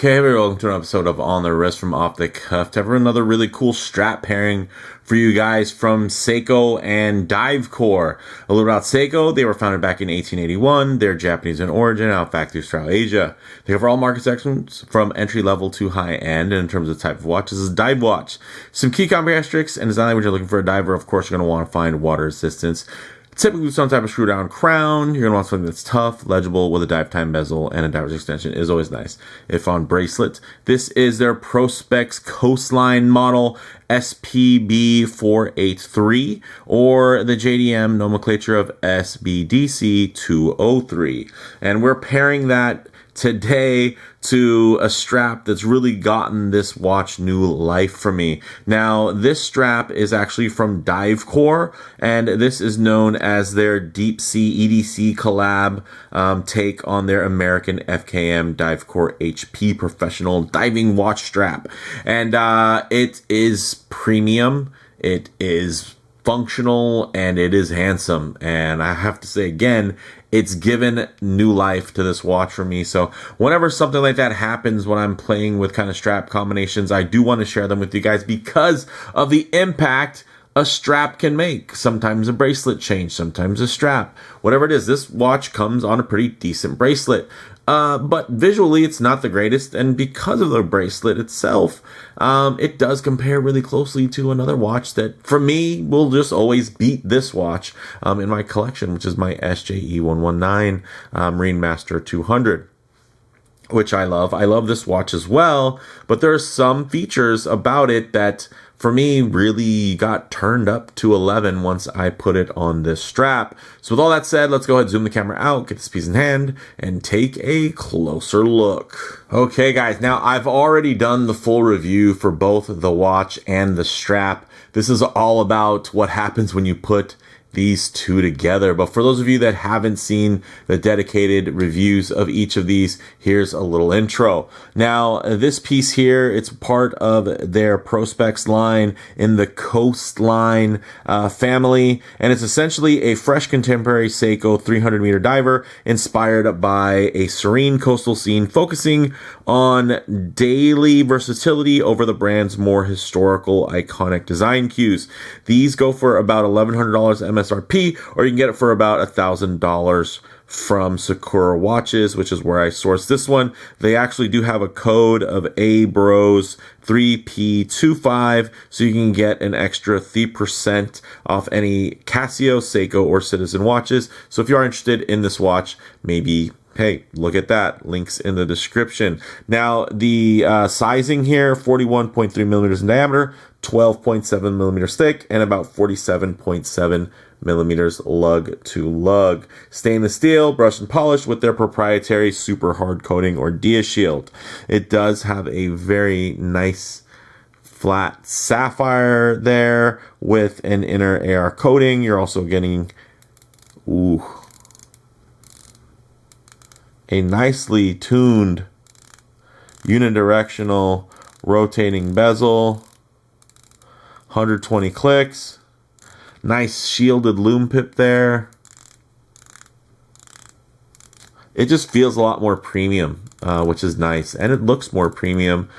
Okay, everybody, welcome to an episode of On the Wrist from Off the Cuff. To have another really cool strap pairing for you guys from Seiko and Divecore. A little about Seiko: they were founded back in 1881. They're Japanese in origin, out factories throughout Asia. They cover all market sections from entry level to high end. And in terms of type of watch, this is a dive watch. Some key characteristics and design language: you're looking for a diver. Of course, you're going to want to find water resistance. Typically some type of screw down crown. You're going to want something that's tough, legible, with a dive time bezel, and a diver's extension is always nice. If on bracelet, this is their Prospex Coastline model SPB483, or the JDM nomenclature of SBDC203. And we're pairing that today to a strap that's really gotten this watch new life for me. Now, this strap is actually from Divecore, and this is known as their Deepsea EDC collab take on their American FKM Divecore HP professional diving watch strap. And it is premium, it is functional, and it is handsome. And I have to say again, it's given new life to this watch for me. So whenever something like that happens, when I'm playing with kind of strap combinations, I do want to share them with you guys because of the impact a strap can make. Sometimes a bracelet change, sometimes a strap, whatever it is. This watch comes on a pretty decent bracelet. But visually it's not the greatest, and because of the bracelet itself, it does compare really closely to another watch that for me will just always beat this watch in my collection, which is my SJE119 Marine Master 200. Which I love. I love this watch as well, but there are some features about it that for me really got turned up to 11 once I put it on this strap. So with all that said, let's go ahead, zoom the camera out, get this piece in hand, and take a closer look. Okay guys, now I've already done the full review for both the watch and the strap. This is all about what happens when you put these two together. But for those of you that haven't seen the dedicated reviews of each of these, here's a little intro. Now, this piece here, it's part of their Prospex line in the Coastline family, and it's essentially a fresh contemporary Seiko 300-meter diver inspired by a serene coastal scene, focusing on daily versatility over the brand's more historical, iconic design cues. These go for about $1,100 MSRP, or you can get it for about $1,000 from Sakura Watches, which is where I sourced this one. They actually do have a code of ABROS3P25, so you can get an extra 3% off any Casio, Seiko, or Citizen watches. So if you are interested in this watch, maybe, hey, look at that. Links in the description. Now, the sizing here, 41.3 millimeters in diameter, 12.7 millimeters thick, and about 47.7 millimeters lug to lug. Stainless steel, brushed and polished with their proprietary super hard coating or Dia Shield. It does have a very nice flat sapphire there with an inner AR coating. You're also getting a nicely tuned unidirectional rotating bezel, 120 clicks, nice shielded loom pip there. It just feels a lot more premium, which is nice, and it looks more premium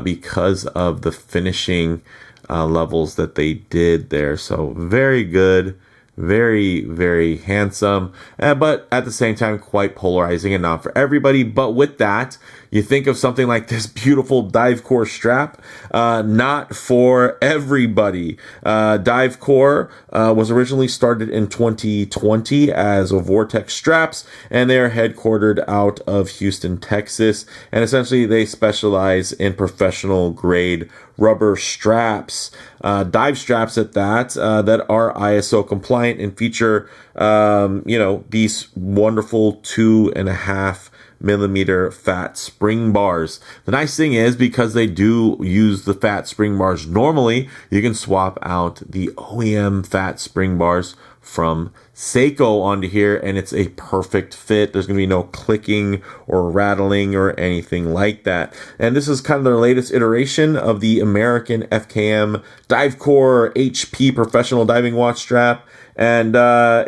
because of the finishing levels that they did there. So very good. Very, very handsome, but at the same time quite polarizing and not for everybody. But with that, you think of something like this beautiful Divecore strap, not for everybody. Divecore was originally started in 2020 as a Vortex straps, and they are headquartered out of Houston, Texas. And essentially they specialize in professional grade rubber straps, dive straps at that, that are ISO compliant and feature, these wonderful 2.5 millimeter fat spring bars. The nice thing is, because they do use the fat spring bars normally, you can swap out the OEM fat spring bars from Seiko onto here, and it's a perfect fit. There's going to be no clicking or rattling or anything like that. And this is kind of their latest iteration of the American FKM Divecore HP professional diving watch strap. And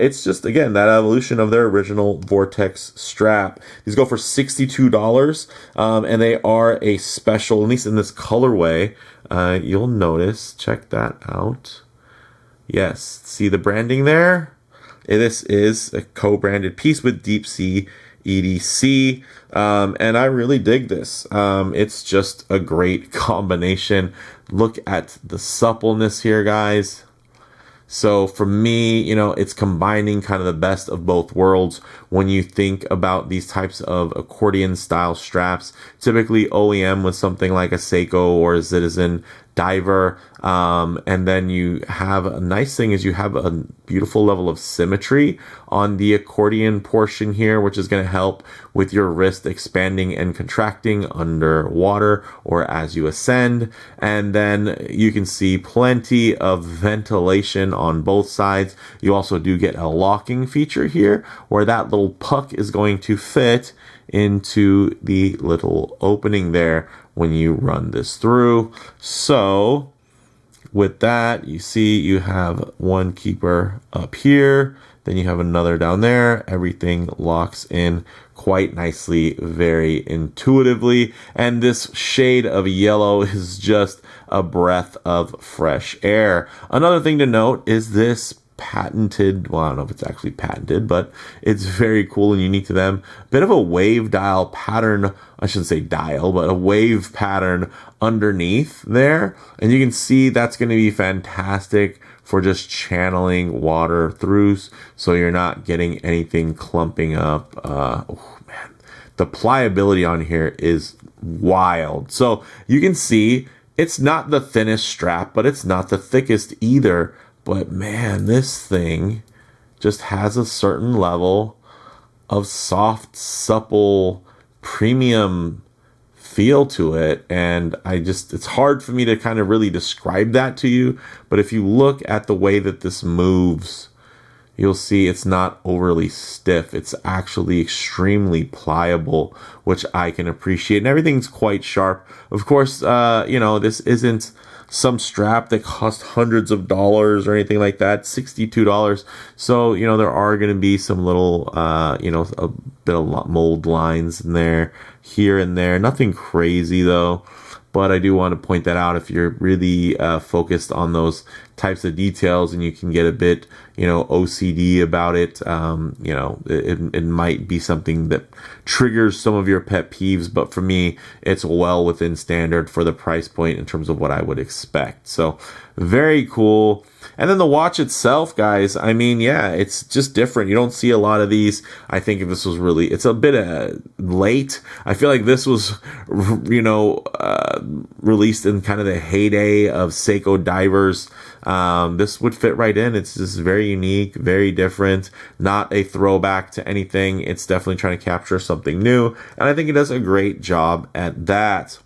it's just, again, that evolution of their original Vortex strap. These go for $62, and they are a special, at least in this colorway. You'll notice, check that out. Yes, see the branding there? This is a co-branded piece with Deepsea EDC, and I really dig this. It's just a great combination. Look at the suppleness here, guys. So for me, you know, it's combining kind of the best of both worlds when you think about these types of accordion style straps. Typically OEM with something like a Seiko or a Citizen diver, and then you have a nice thing is you have a beautiful level of symmetry on the accordion portion here, which is going to help with your wrist expanding and contracting underwater or as you ascend. And then you can see plenty of ventilation on both sides. You also do get a locking feature here where that little puck is going to fit into the little opening there when you run this through. So with that, you see you have one keeper up here, then you have another down there. Everything locks in quite nicely, very intuitively. And this shade of yellow is just a breath of fresh air. Another thing to note is this patented, well, I don't know if it's actually patented, but it's very cool and unique to them. Bit of a wave dial pattern, I shouldn't say dial, but a wave pattern underneath there. And you can see that's going to be fantastic for just channeling water through, so you're not getting anything clumping up. Oh man, the pliability on here is wild. So you can see it's not the thinnest strap, but it's not the thickest either. But man, this thing just has a certain level of soft, supple, premium feel to it. And it's hard for me to kind of really describe that to you. But if you look at the way that this moves, you'll see it's not overly stiff. It's actually extremely pliable, which I can appreciate. And everything's quite sharp. Of course, you know, this isn't some strap that cost hundreds of dollars or anything like that. $62. So, you know, there are going to be some little, you know, a bit of mold lines in there, here and there. Nothing crazy though. But I do want to point that out if you're really focused on those types of details and you can get a bit, you know, OCD about it. You know, it might be something that triggers some of your pet peeves, but for me, it's well within standard for the price point in terms of what I would expect. So very cool. And then the watch itself, guys, I mean, yeah, it's just different. You don't see a lot of these. I think if this was really, it's a bit late. I feel like this was, you know, released in kind of the heyday of Seiko divers. This would fit right in. It's just very unique, very different, not a throwback to anything. It's definitely trying to capture something new. And I think it does a great job at that.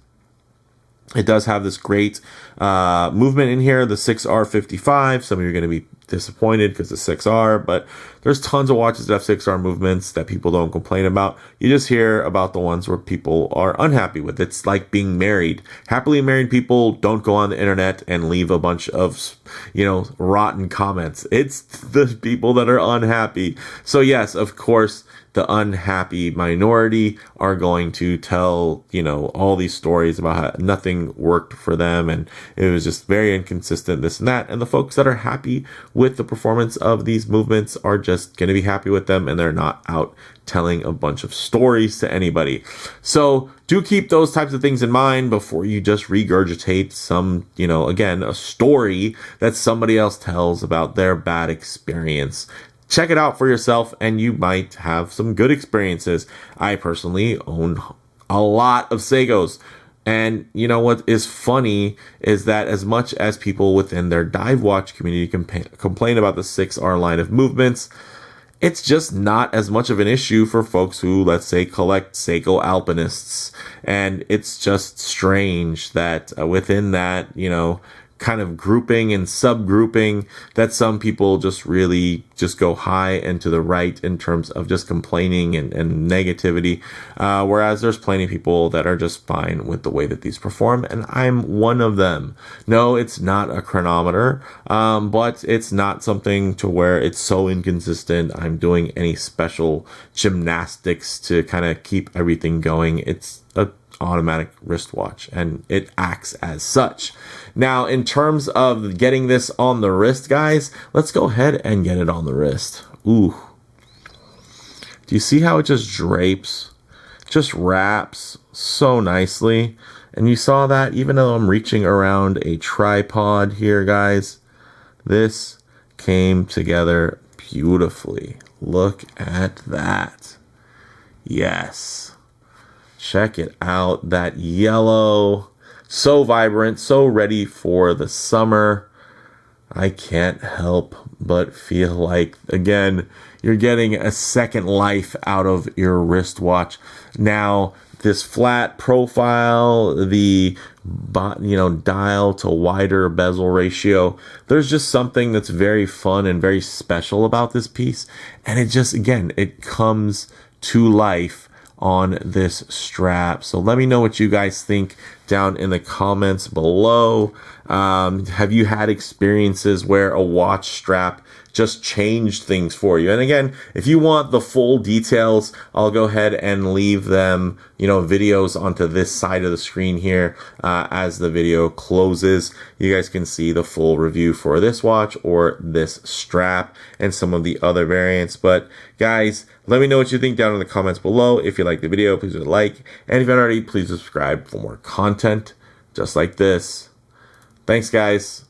It does have this great movement in here, the 6R55. Some of you are going to be disappointed because it's 6R, but there's tons of watches that have 6R movements that people don't complain about. You just hear about the ones where people are unhappy with. It's like being married. Happily married people don't go on the internet and leave a bunch of, you know, rotten comments. It's the people that are unhappy. So yes, of course, the unhappy minority are going to tell, you know, all these stories about how nothing worked for them and it was just very inconsistent, this and that. And the folks that are happy with the performance of these movements are just going to be happy with them, and they're not out telling a bunch of stories to anybody. So do keep those types of things in mind before you just regurgitate some, you know, again, a story that somebody else tells about their bad experience. Check it out for yourself and you might have some good experiences. I personally own a lot of Seikos. And you know what is funny is that as much as people within their dive watch community complain about the 6R line of movements, it's just not as much of an issue for folks who, let's say, collect Seiko alpinists. And it's just strange that within that, you know, kind of grouping and subgrouping that some people just really just go high and to the right in terms of just complaining and negativity, whereas there's plenty of people that are just fine with the way that these perform, and I'm one of them. No, it's not a chronometer, but it's not something to where it's so inconsistent I'm doing any special gymnastics to kind of keep everything going. It's a automatic wristwatch and it acts as such. Now, in terms of getting this on the wrist, guys, let's go ahead and get it on the wrist. Ooh. Do you see how it just drapes? Just wraps so nicely. And you saw that even though I'm reaching around a tripod here, guys, this came together beautifully. Look at that. Yes. Check it out. That yellow, so vibrant, so ready for the summer. I can't help but feel like, again, you're getting a second life out of your wristwatch. Now, this flat profile, the dial to wider bezel ratio, there's just something that's very fun and very special about this piece. And it just, again, it comes to life on this strap. So let me know what you guys think down in the comments below. Have you had experiences where a watch strap just changed things for you? And again, if you want the full details, I'll go ahead and leave them, videos onto this side of the screen here as the video closes. You guys can see the full review for this watch or this strap and some of the other variants. But guys, let me know what you think down in the comments below. If you like the video, please do a like. And if you haven't already, please subscribe for more content just like this. Thanks, guys.